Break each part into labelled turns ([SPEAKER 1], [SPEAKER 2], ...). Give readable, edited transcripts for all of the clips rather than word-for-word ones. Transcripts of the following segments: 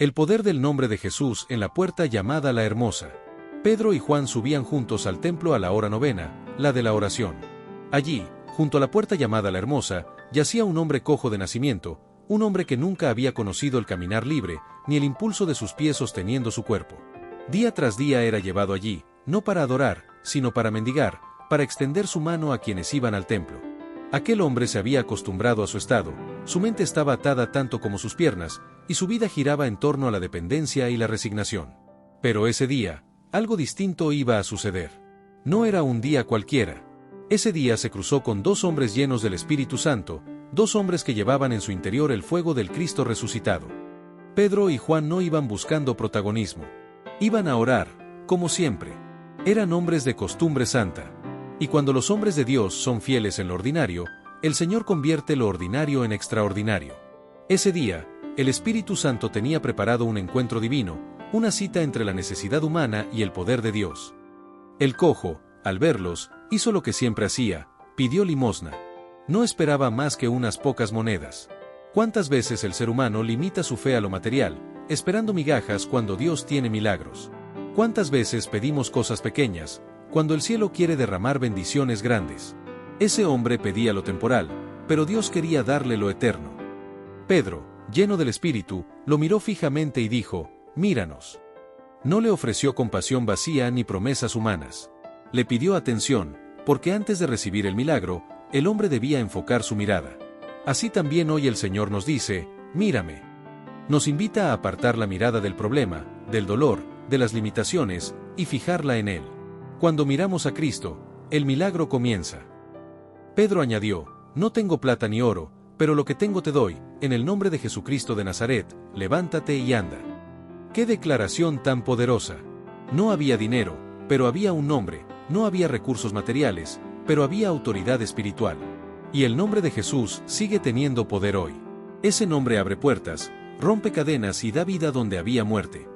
[SPEAKER 1] El poder del nombre de Jesús en la puerta llamada la Hermosa. Pedro y Juan subían juntos al templo a la hora novena, la de la oración. Allí, junto a la puerta llamada la Hermosa, yacía un hombre cojo de nacimiento, un hombre que nunca había conocido el caminar libre, ni el impulso de sus pies sosteniendo su cuerpo. Día tras día era llevado allí, no para adorar, sino para mendigar, para extender su mano a quienes iban al templo. Aquel hombre se había acostumbrado a su estado, su mente estaba atada tanto como sus piernas, y su vida giraba en torno a la dependencia y la resignación. Pero ese día, algo distinto iba a suceder. No era un día cualquiera. Ese día se cruzó con dos hombres llenos del Espíritu Santo, dos hombres que llevaban en su interior el fuego del Cristo resucitado. Pedro y Juan no iban buscando protagonismo. Iban a orar, como siempre. Eran hombres de costumbre santa. Y cuando los hombres de Dios son fieles en lo ordinario, el Señor convierte lo ordinario en extraordinario. Ese día, el Espíritu Santo tenía preparado un encuentro divino, una cita entre la necesidad humana y el poder de Dios. El cojo, al verlos, hizo lo que siempre hacía, pidió limosna. No esperaba más que unas pocas monedas. ¿Cuántas veces el ser humano limita su fe a lo material, esperando migajas cuando Dios tiene milagros? ¿Cuántas veces pedimos cosas pequeñas, cuando el cielo quiere derramar bendiciones grandes? Ese hombre pedía lo temporal, pero Dios quería darle lo eterno. Pedro, lleno del Espíritu, lo miró fijamente y dijo: «Míranos». No le ofreció compasión vacía ni promesas humanas. Le pidió atención, porque antes de recibir el milagro, el hombre debía enfocar su mirada. Así también hoy el Señor nos dice: «Mírame». Nos invita a apartar la mirada del problema, del dolor, de las limitaciones, y fijarla en Él. Cuando miramos a Cristo, el milagro comienza. Pedro añadió: «No tengo plata ni oro, pero lo que tengo te doy, en el nombre de Jesucristo de Nazaret, levántate y anda». ¡Qué declaración tan poderosa! No había dinero, pero había un nombre, no había recursos materiales, pero había autoridad espiritual. Y el nombre de Jesús sigue teniendo poder hoy. Ese nombre abre puertas, rompe cadenas y da vida donde había muerte.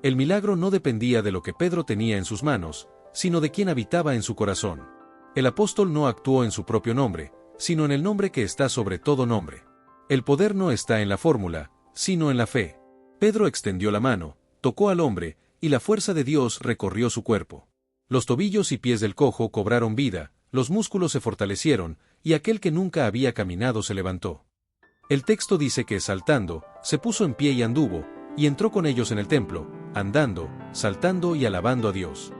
[SPEAKER 1] El milagro no dependía de lo que Pedro tenía en sus manos, sino de quien habitaba en su corazón. El apóstol no actuó en su propio nombre, sino en el nombre que está sobre todo nombre. El poder no está en la fórmula, sino en la fe. Pedro extendió la mano, tocó al hombre, y la fuerza de Dios recorrió su cuerpo. Los tobillos y pies del cojo cobraron vida, los músculos se fortalecieron, y aquel que nunca había caminado se levantó. El texto dice que, saltando, se puso en pie y anduvo, y entró con ellos en el templo, andando, saltando y alabando a Dios.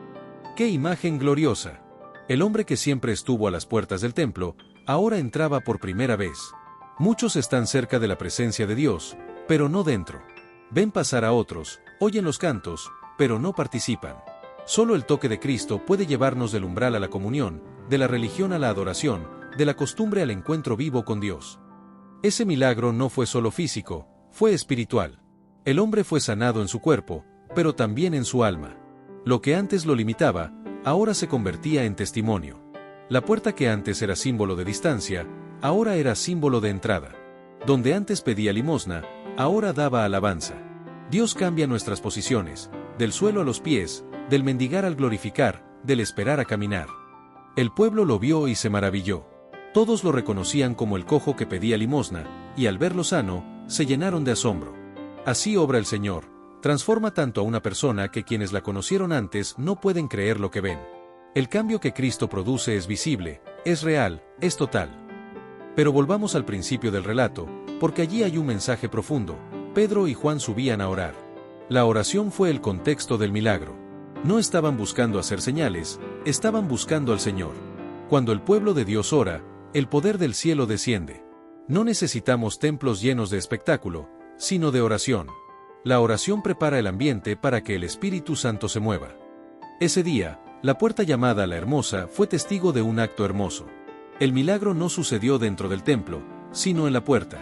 [SPEAKER 1] ¡Qué imagen gloriosa! El hombre que siempre estuvo a las puertas del templo, ahora entraba por primera vez. Muchos están cerca de la presencia de Dios, pero no dentro. Ven pasar a otros, oyen los cantos, pero no participan. Solo el toque de Cristo puede llevarnos del umbral a la comunión, de la religión a la adoración, de la costumbre al encuentro vivo con Dios. Ese milagro no fue solo físico, fue espiritual. El hombre fue sanado en su cuerpo, pero también en su alma. Lo que antes lo limitaba, ahora se convertía en testimonio. La puerta que antes era símbolo de distancia, ahora era símbolo de entrada. Donde antes pedía limosna, ahora daba alabanza. Dios cambia nuestras posiciones, del suelo a los pies, del mendigar al glorificar, del esperar a caminar. El pueblo lo vio y se maravilló. Todos lo reconocían como el cojo que pedía limosna, y al verlo sano, se llenaron de asombro. Así obra el Señor, transforma tanto a una persona que quienes la conocieron antes no pueden creer lo que ven. El cambio que Cristo produce es visible, es real, es total. Pero volvamos al principio del relato, porque allí hay un mensaje profundo. Pedro y Juan subían a orar. La oración fue el contexto del milagro. No estaban buscando hacer señales, estaban buscando al Señor. Cuando el pueblo de Dios ora, el poder del cielo desciende. No necesitamos templos llenos de espectáculo, sino de oración. La oración prepara el ambiente para que el Espíritu Santo se mueva. Ese día, la puerta llamada la Hermosa fue testigo de un acto hermoso. El milagro no sucedió dentro del templo, sino en la puerta.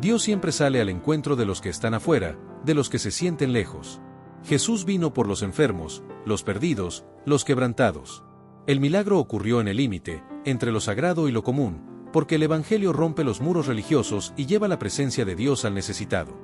[SPEAKER 1] Dios siempre sale al encuentro de los que están afuera, de los que se sienten lejos. Jesús vino por los enfermos, los perdidos, los quebrantados. El milagro ocurrió en el límite, entre lo sagrado y lo común, porque el Evangelio rompe los muros religiosos y lleva la presencia de Dios al necesitado.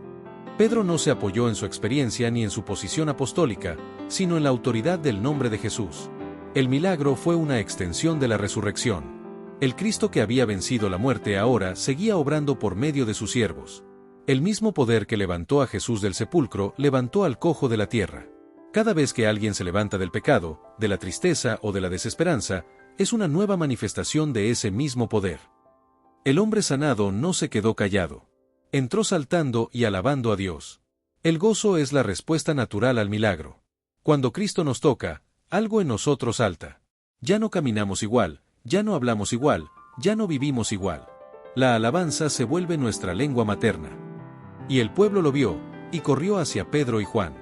[SPEAKER 1] Pedro no se apoyó en su experiencia ni en su posición apostólica, sino en la autoridad del nombre de Jesús. El milagro fue una extensión de la resurrección. El Cristo que había vencido la muerte ahora seguía obrando por medio de sus siervos. El mismo poder que levantó a Jesús del sepulcro levantó al cojo de la tierra. Cada vez que alguien se levanta del pecado, de la tristeza o de la desesperanza, es una nueva manifestación de ese mismo poder. El hombre sanado no se quedó callado. Entró saltando y alabando a Dios. El gozo es la respuesta natural al milagro. Cuando Cristo nos toca, algo en nosotros salta. Ya no caminamos igual, ya no hablamos igual, ya no vivimos igual. La alabanza se vuelve nuestra lengua materna. Y el pueblo lo vio, y corrió hacia Pedro y Juan.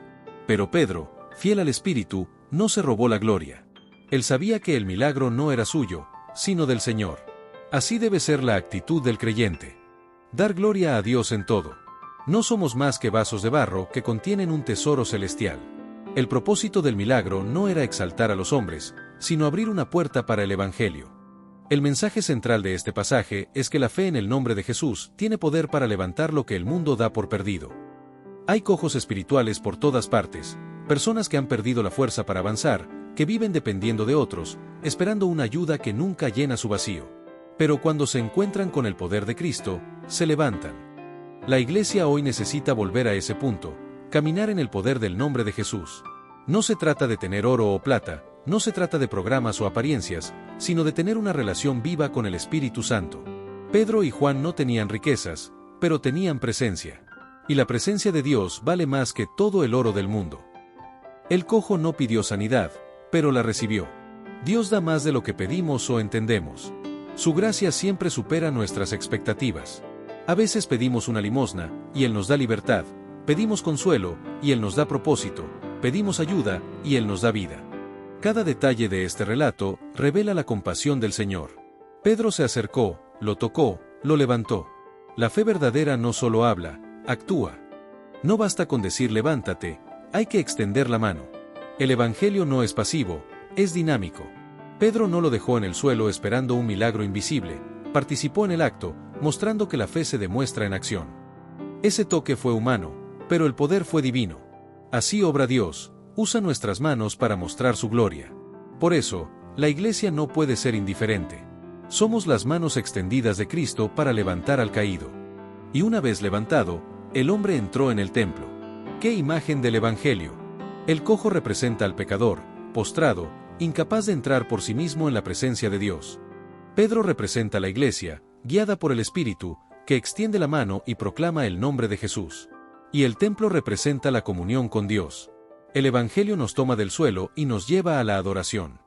[SPEAKER 1] Pero Pedro, fiel al Espíritu, no se robó la gloria. Él sabía que el milagro no era suyo, sino del Señor. Así debe ser la actitud del creyente. Dar gloria a Dios en todo. No somos más que vasos de barro que contienen un tesoro celestial. El propósito del milagro no era exaltar a los hombres, sino abrir una puerta para el Evangelio. El mensaje central de este pasaje es que la fe en el nombre de Jesús tiene poder para levantar lo que el mundo da por perdido. Hay cojos espirituales por todas partes, personas que han perdido la fuerza para avanzar, que viven dependiendo de otros, esperando una ayuda que nunca llena su vacío. Pero cuando se encuentran con el poder de Cristo, se levantan. La iglesia hoy necesita volver a ese punto, caminar en el poder del nombre de Jesús. No se trata de tener oro o plata, no se trata de programas o apariencias, sino de tener una relación viva con el Espíritu Santo. Pedro y Juan no tenían riquezas, pero tenían presencia. Y la presencia de Dios vale más que todo el oro del mundo. El cojo no pidió sanidad, pero la recibió. Dios da más de lo que pedimos o entendemos. Su gracia siempre supera nuestras expectativas. A veces pedimos una limosna, y Él nos da libertad, pedimos consuelo, y Él nos da propósito, pedimos ayuda, y Él nos da vida. Cada detalle de este relato revela la compasión del Señor. Pedro se acercó, lo tocó, lo levantó. La fe verdadera no solo habla, actúa. No basta con decir levántate, hay que extender la mano. El Evangelio no es pasivo, es dinámico. Pedro no lo dejó en el suelo esperando un milagro invisible, participó en el acto, mostrando que la fe se demuestra en acción. Ese toque fue humano, pero el poder fue divino. Así obra Dios, usa nuestras manos para mostrar su gloria. Por eso, la iglesia no puede ser indiferente. Somos las manos extendidas de Cristo para levantar al caído. Y una vez levantado, el hombre entró en el templo. ¡Qué imagen del Evangelio! El cojo representa al pecador, postrado, incapaz de entrar por sí mismo en la presencia de Dios. Pedro representa a la iglesia, guiada por el Espíritu, que extiende la mano y proclama el nombre de Jesús. Y el templo representa la comunión con Dios. El Evangelio nos toma del suelo y nos lleva a la adoración.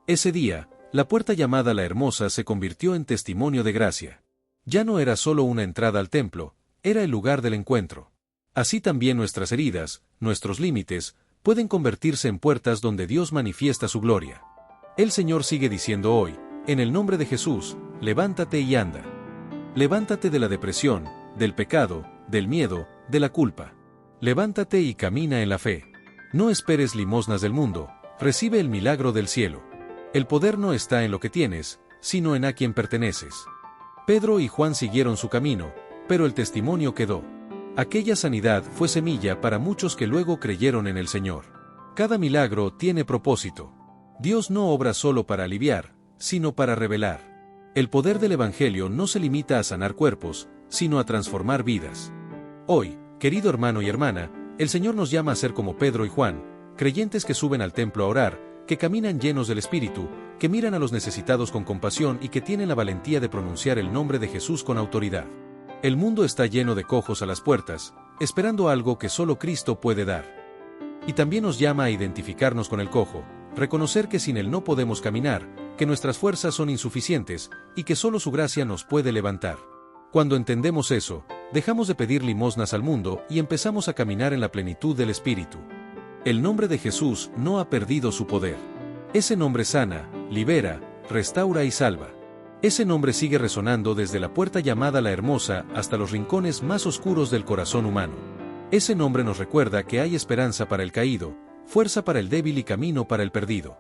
[SPEAKER 1] Ese día, la puerta llamada La Hermosa se convirtió en testimonio de gracia. Ya no era solo una entrada al templo, era el lugar del encuentro. Así también nuestras heridas, nuestros límites, pueden convertirse en puertas donde Dios manifiesta su gloria. El Señor sigue diciendo hoy, en el nombre de Jesús, levántate y anda. Levántate de la depresión, del pecado, del miedo, de la culpa. Levántate y camina en la fe. No esperes limosnas del mundo, recibe el milagro del cielo. El poder no está en lo que tienes, sino en a quien perteneces. Pedro y Juan siguieron su camino, pero el testimonio quedó. Aquella sanidad fue semilla para muchos que luego creyeron en el Señor. Cada milagro tiene propósito. Dios no obra solo para aliviar, sino para revelar. El poder del Evangelio no se limita a sanar cuerpos, sino a transformar vidas. Hoy, querido hermano y hermana, el Señor nos llama a ser como Pedro y Juan, creyentes que suben al templo a orar, que caminan llenos del Espíritu, que miran a los necesitados con compasión y que tienen la valentía de pronunciar el nombre de Jesús con autoridad. El mundo está lleno de cojos a las puertas, esperando algo que solo Cristo puede dar. Y también nos llama a identificarnos con el cojo, reconocer que sin él no podemos caminar, que nuestras fuerzas son insuficientes, y que solo su gracia nos puede levantar. Cuando entendemos eso, dejamos de pedir limosnas al mundo y empezamos a caminar en la plenitud del Espíritu. El nombre de Jesús no ha perdido su poder. Ese nombre sana, libera, restaura y salva. Ese nombre sigue resonando desde la puerta llamada La Hermosa hasta los rincones más oscuros del corazón humano. Ese nombre nos recuerda que hay esperanza para el caído, fuerza para el débil y camino para el perdido.